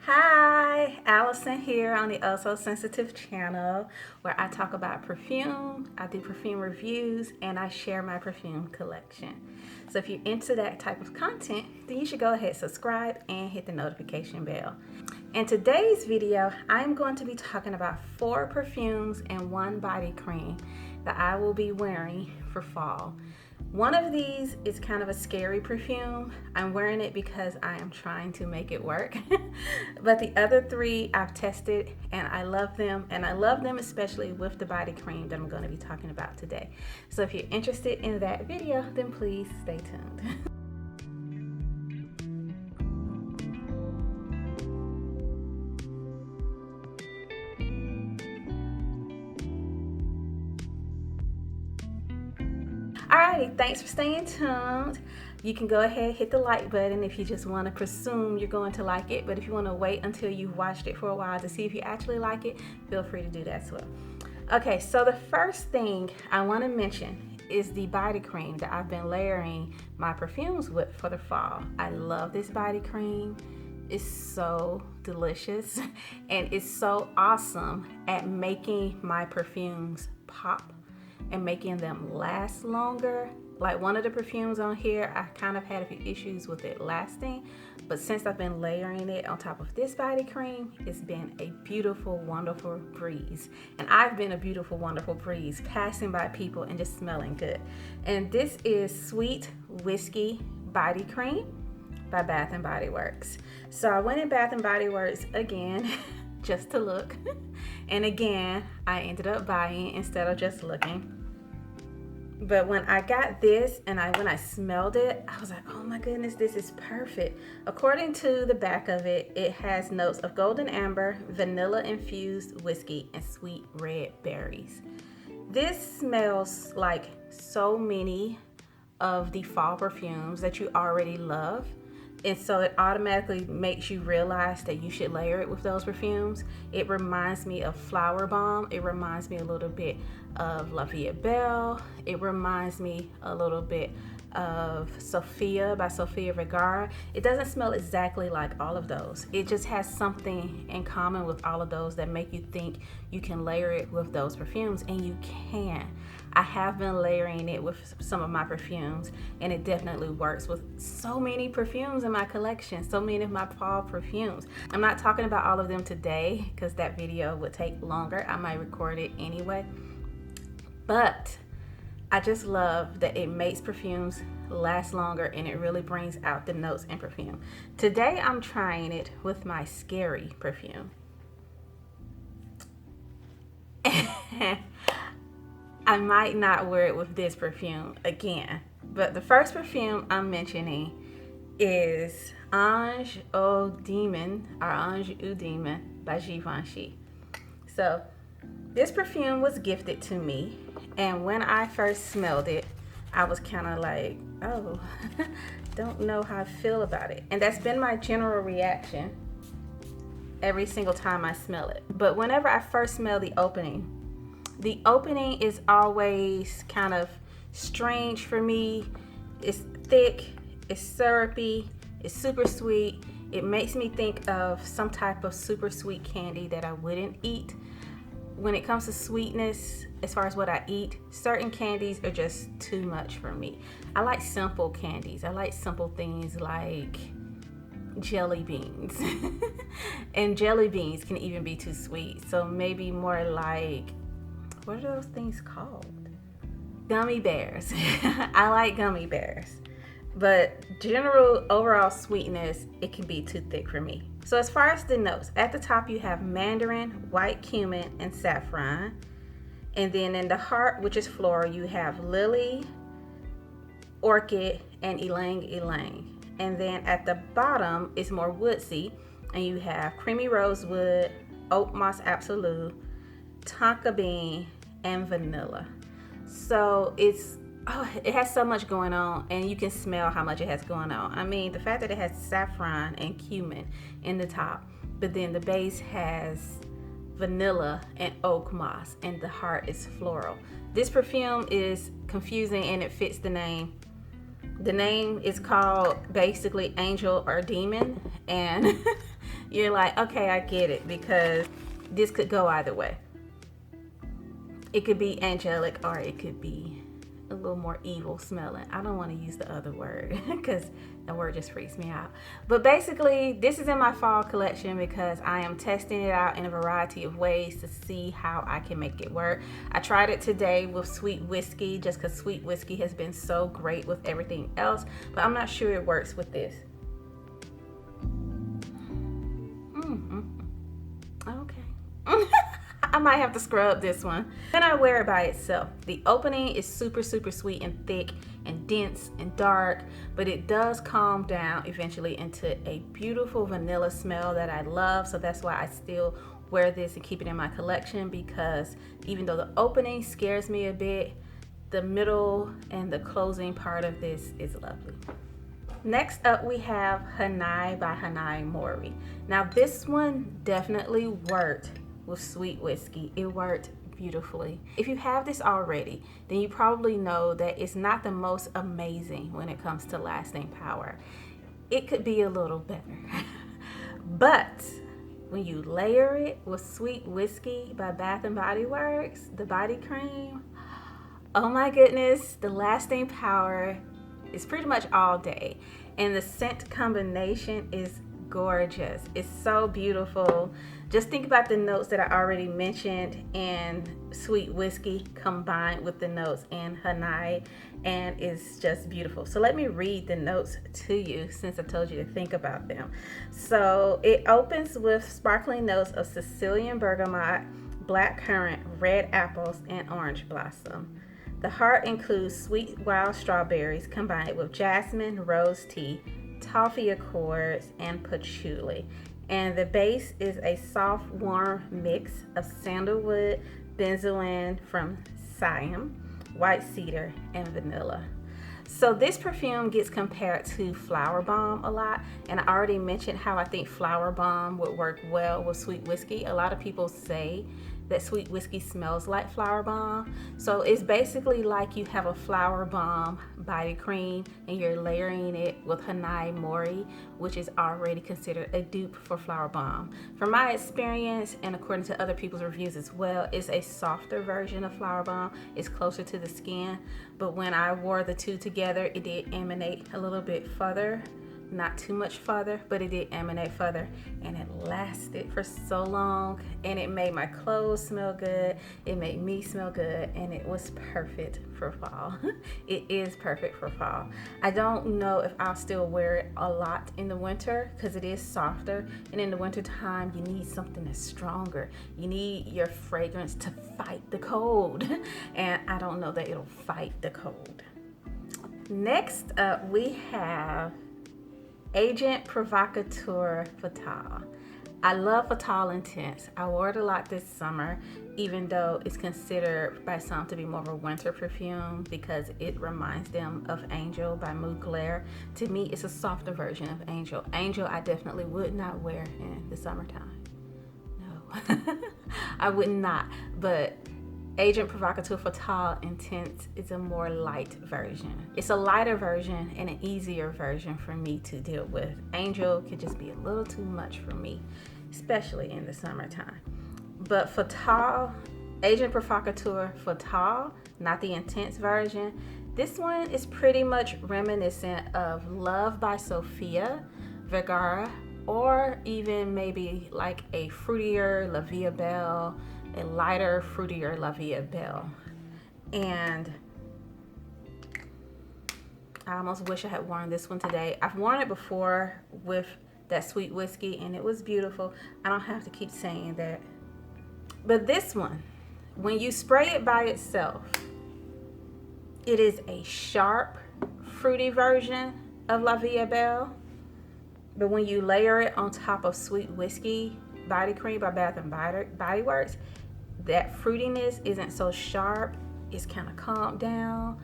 Hi, Allison here on the Also Sensitive channel where I talk about perfume, I do perfume reviews, and I share my perfume collection. So if you're into that type of content, then you should go ahead, subscribe, and hit the notification bell. In today's video, I'm going to be talking about 4 perfumes and 1 body cream that I will be wearing for fall. One of these is kind of a scary perfume. I'm wearing it because I am trying to make it work. But the other 3 I've tested and I love them. And I love them especially with the body cream that I'm going to be talking about today. So if you're interested in that video, then please stay tuned. Alrighty, thanks for staying tuned. You can go ahead, hit the like button if you just want to presume you're going to like it. But if you want to wait until you've watched it for a while to see if you actually like it, feel free to do that as well. Okay, so the first thing I want to mention is the body cream that I've been layering my perfumes with for the fall. I love this body cream. It's so delicious and it's so awesome at making my perfumes pop and making them last longer. Like one of the perfumes on here, I kind of had a few issues with it lasting, but since I've been layering it on top of this body cream, it's been a beautiful, wonderful breeze. And I've been a beautiful, wonderful breeze passing by people and just smelling good. And this is Sweet Whiskey Body Cream by Bath and Body Works. So I went in Bath and Body Works again just to look. And again, I ended up buying instead of just looking. But when I got this and when I smelled it, I was like, oh my goodness, this is perfect. According to the back of it, it has notes of golden amber, vanilla infused whiskey, and sweet red berries. This smells like so many of the fall perfumes that you already love. And so it automatically makes you realize that you should layer it with those perfumes. It reminds me of Flower Bomb. It reminds me a little bit of La Vie Est Belle. It reminds me a little bit of Sophia by Sofia Vergara. It doesn't smell exactly like all of those. It just has something in common with all of those that make you think you can layer it with those perfumes, and you can. I have been layering it with some of my perfumes, and it definitely works with so many perfumes in my collection, so many of my fall perfumes. I'm not talking about all of them today because that video would take longer. I might record it anyway. But I just love that it makes perfumes last longer and it really brings out the notes in perfume. Today I'm trying it with my Scary perfume. I might not wear it with this perfume again, but the first perfume I'm mentioning is Ange au Demon or Ange au Demon by Givenchy. So this perfume was gifted to me, and when I first smelled it, I was kind of like, oh, don't know how I feel about it. And that's been my general reaction every single time I smell it. But whenever I first smell the opening is always kind of strange for me. It's thick, it's syrupy, it's super sweet. It makes me think of some type of super sweet candy that I wouldn't eat. When it comes to sweetness, as far as what I eat, certain candies are just too much for me. I like simple candies. I like simple things like jelly beans. And jelly beans can even be too sweet. So maybe more like, what are those things called? Gummy bears. I like gummy bears. But general overall sweetness, it can be too thick for me. So as far as the notes, at the top you have mandarin, white cumin, and saffron. And then in the heart, which is floral, you have lily, orchid, and ylang ylang. And then at the bottom is more woodsy, and you have creamy rosewood, oak moss absolute, tonka bean, and vanilla. So it has so much going on, and you can smell how much it has going on. I mean, the fact that it has saffron and cumin in the top, but then the base has vanilla and oak moss, and the heart is floral. This perfume is confusing and it fits the name. The name is called basically Angel or Demon, and you're like, okay, I get it, because this could go either way. It could be angelic or it could be a little more evil smelling. I don't want to use the other word because the word just freaks me out. But basically, this is in my fall collection because I am testing it out in a variety of ways to see how I can make it work. I tried it today with Sweet Whiskey just because Sweet Whiskey has been so great with everything else, but I'm not sure it works with this. Okay. I might have to scrub this one. Then I wear it by itself. The opening is super sweet and thick and dense and dark, but it does calm down eventually into a beautiful vanilla smell that I love. So that's why I still wear this and keep it in my collection, because even though the opening scares me a bit, the middle and the closing part of this is lovely. Next up, we have Hanae by Hanae Mori. Now this one definitely worked with Sweet Whiskey. It worked beautifully. If you have this already, then you probably know that it's not the most amazing when it comes to lasting power. It could be a little better. But when you layer it with Sweet Whiskey by Bath and Body Works, the body cream, oh my goodness, the lasting power is pretty much all day. And the scent combination is gorgeous. It's so beautiful. Just think about the notes that I already mentioned in Sweet Whiskey combined with the notes in Hanae, and it's just beautiful. So let me read the notes to you since I told you to think about them. So it opens with sparkling notes of Sicilian bergamot, black currant, red apples, and orange blossom. The heart includes sweet wild strawberries combined with jasmine, rose tea, toffee accords, and patchouli. And the base is a soft, warm mix of sandalwood, benzoin from Siam, white cedar, and vanilla. So this perfume gets compared to Flower Bomb a lot, and I already mentioned how I think Flower Bomb would work well with Sweet Whiskey. A lot of people say that Sweet Whiskey smells like Flower Bomb. So it's basically like you have a Flower Bomb body cream and you're layering it with Hanae Mori, which is already considered a dupe for Flower Bomb. From my experience, and according to other people's reviews as well, it's a softer version of Flower Bomb. It's closer to the skin, but when I wore the two together, it did emanate a little bit further. Not too much further, but it did emanate further, and it lasted for so long, and it made my clothes smell good, it made me smell good, and it was perfect for fall. It is perfect for fall. I don't know if I'll still wear it a lot in the winter because it is softer, and in the winter time you need something that's stronger. You need your fragrance to fight the cold, and I don't know that it'll fight the cold. Next up, we have Agent Provocateur Fatale. I love Fatale Intense. I wore it a lot this summer, even though it's considered by some to be more of a winter perfume because it reminds them of Angel by Mugler. To me, it's a softer version of Angel. Angel, I definitely would not wear in the summertime. No, I would not. But Agent Provocateur Fatale Intense is a more light version. It's a lighter version and an easier version for me to deal with. Angel could just be a little too much for me, especially in the summertime. But Fatale, Agent Provocateur Fatale, not the intense version, this one is pretty much reminiscent of Love by Sofia Vergara, or even maybe like a fruitier La Vie Belle, a lighter, fruitier La Vie Belle. And I almost wish I had worn this one today. I've worn it before with that Sweet Whiskey and it was beautiful. I don't have to keep saying that. But this one, when you spray it by itself, it is a sharp, fruity version of La Vie Belle. But when you layer it on top of Sweet Whiskey body cream by Bath and Body Works, that fruitiness isn't so sharp. It's kind of calmed down,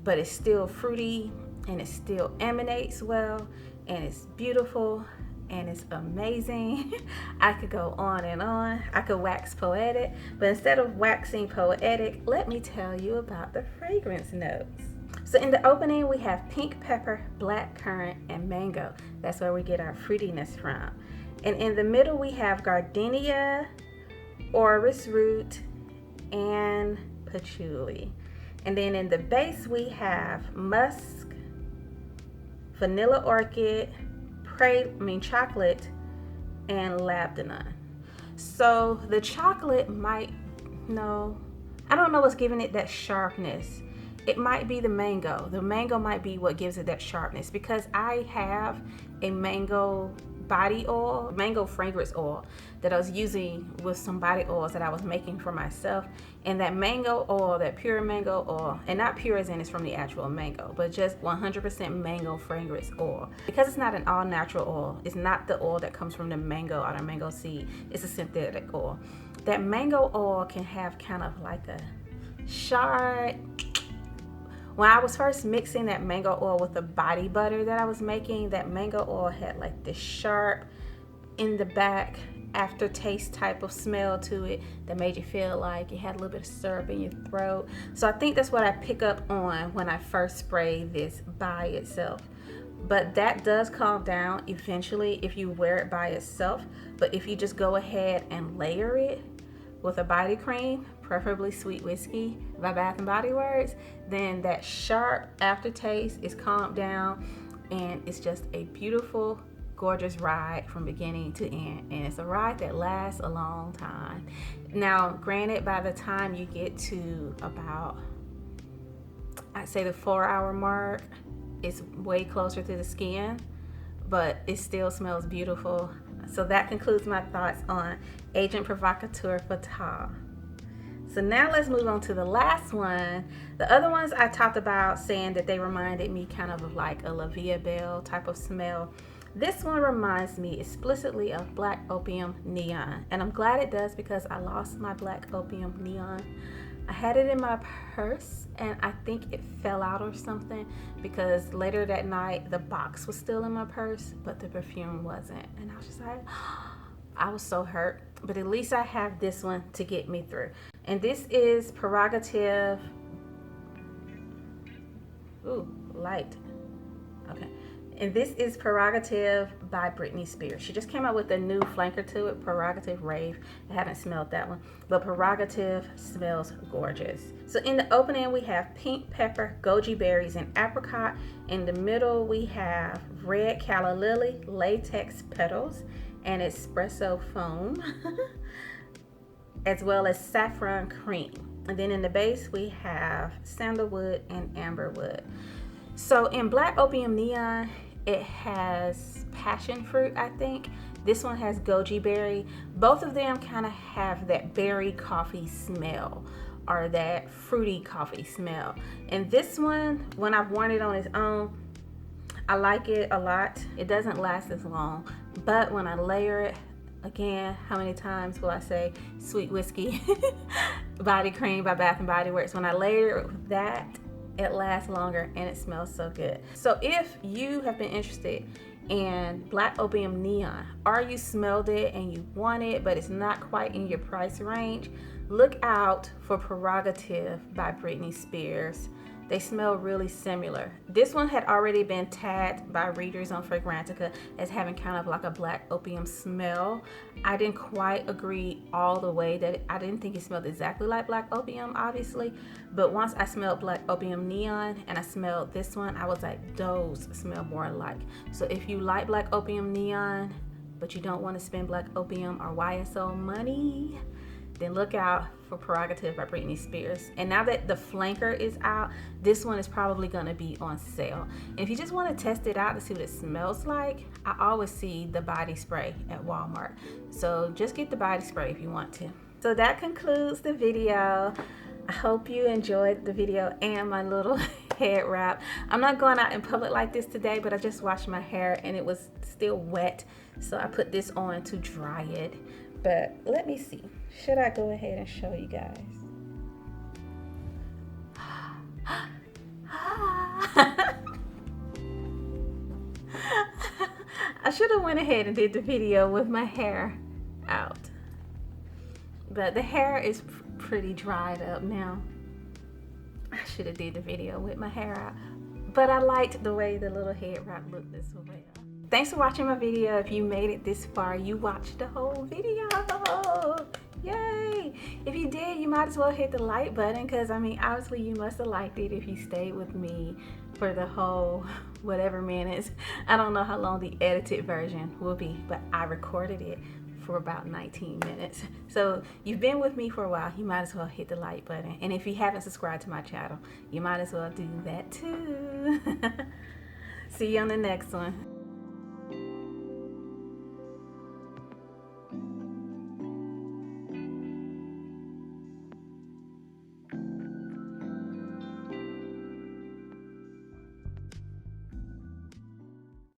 but it's still fruity and it still emanates well, and it's beautiful and it's amazing. I could go on and on. I could wax poetic, but instead of waxing poetic, let me tell you about the fragrance notes. So in the opening, we have pink pepper, black currant, and mango. That's where we get our fruitiness from. And in the middle we have gardenia, orris root, and patchouli. And then in the base we have musk, vanilla orchid, chocolate, and labdanum. So the chocolate might, no, I don't know what's giving it that sharpness. It might be the mango. The mango might be what gives it that sharpness, because I have a mango body oil, mango fragrance oil that I was using with some body oils that I was making for myself. And that mango oil, that pure mango oil, and not pure as in it's from the actual mango, but just 100% mango fragrance oil. Because it's not an all natural oil, it's not the oil that comes from the mango or the mango seed, it's a synthetic oil. That mango oil can have kind of like a sharp. When I was first mixing that mango oil with the body butter that I was making, that mango oil had like this sharp in the back aftertaste type of smell to it that made you feel like you had a little bit of syrup in your throat. So I think that's what I pick up on when I first spray this by itself. But that does calm down eventually if you wear it by itself. But if you just go ahead and layer it with a body cream, preferably Sweet Whiskey by Bath & Body Works, then that sharp aftertaste is calmed down, and it's just a beautiful, gorgeous ride from beginning to end. And it's a ride that lasts a long time. Now, granted, by the time you get to about, I'd say the 4-hour mark, it's way closer to the skin, but it still smells beautiful. So that concludes my thoughts on Agent Provocateur Fatale. So now let's move on to the last one. The other ones I talked about saying that they reminded me kind of like a La Vie Belle type of smell. This one reminds me explicitly of Black Opium Neon. And I'm glad it does, because I lost my Black Opium Neon. I had it in my purse and I think it fell out or something, because later that night the box was still in my purse, but the perfume wasn't. And I was just like, I was so hurt. But at least I have this one to get me through. And this is Prerogative. Ooh, light. Okay. And this is Prerogative by Britney Spears. She just came out with a new flanker to it, Prerogative Rave. I haven't smelled that one, but Prerogative smells gorgeous. So in the opening, we have pink pepper, goji berries, and apricot. In the middle, we have red calla lily, latex petals, and espresso foam, as well as saffron cream. And then in the base, we have sandalwood and amberwood. So in Black Opium Neon, it has passion fruit, I think. This one has goji berry. Both of them kind of have that berry coffee smell, or that fruity coffee smell. And this one, when I've worn it on its own, I like it a lot. It doesn't last as long, but when I layer it, again, how many times will I say Sweet Whiskey body cream by Bath & Body Works? When I layer it with that, it lasts longer and it smells so good. So if you have been interested in Black Opium Neon, or you smelled it and you want it but it's not quite in your price range, look out for Prerogative by Britney Spears. They smell really similar. This one had already been tagged by readers on Fragrantica as having kind of like a Black Opium smell. I didn't quite agree all the way that I didn't think it smelled exactly like Black Opium, obviously. But once I smelled Black Opium Neon and I smelled this one, I was like, those smell more alike. So if you like Black Opium Neon, but you don't want to spend Black Opium or YSL money, then look out for Prerogative by Britney Spears. And now that the flanker is out, this one is probably gonna be on sale. And if you just wanna test it out to see what it smells like, I always see the body spray at Walmart. So just get the body spray if you want to. So that concludes the video. I hope you enjoyed the video and my little head wrap. I'm not going out in public like this today, but I just washed my hair and it was still wet. So I put this on to dry it. But let me see. Should I go ahead and show you guys? I should have went ahead and did the video with my hair out. But the hair is pretty dried up now. I should have did the video with my hair out. But I liked the way the little head wrap looked as well. Thanks for watching my video. If you made it this far, you watched the whole video. Yay! If you did, you might as well hit the like button, because I mean, obviously you must have liked it if you stayed with me for the whole whatever minutes. I don't know how long the edited version will be, but I recorded it for about 19 minutes. So you've been with me for a while, you might as well hit the like button. And if you haven't subscribed to my channel, you might as well do that too. See you on the next one.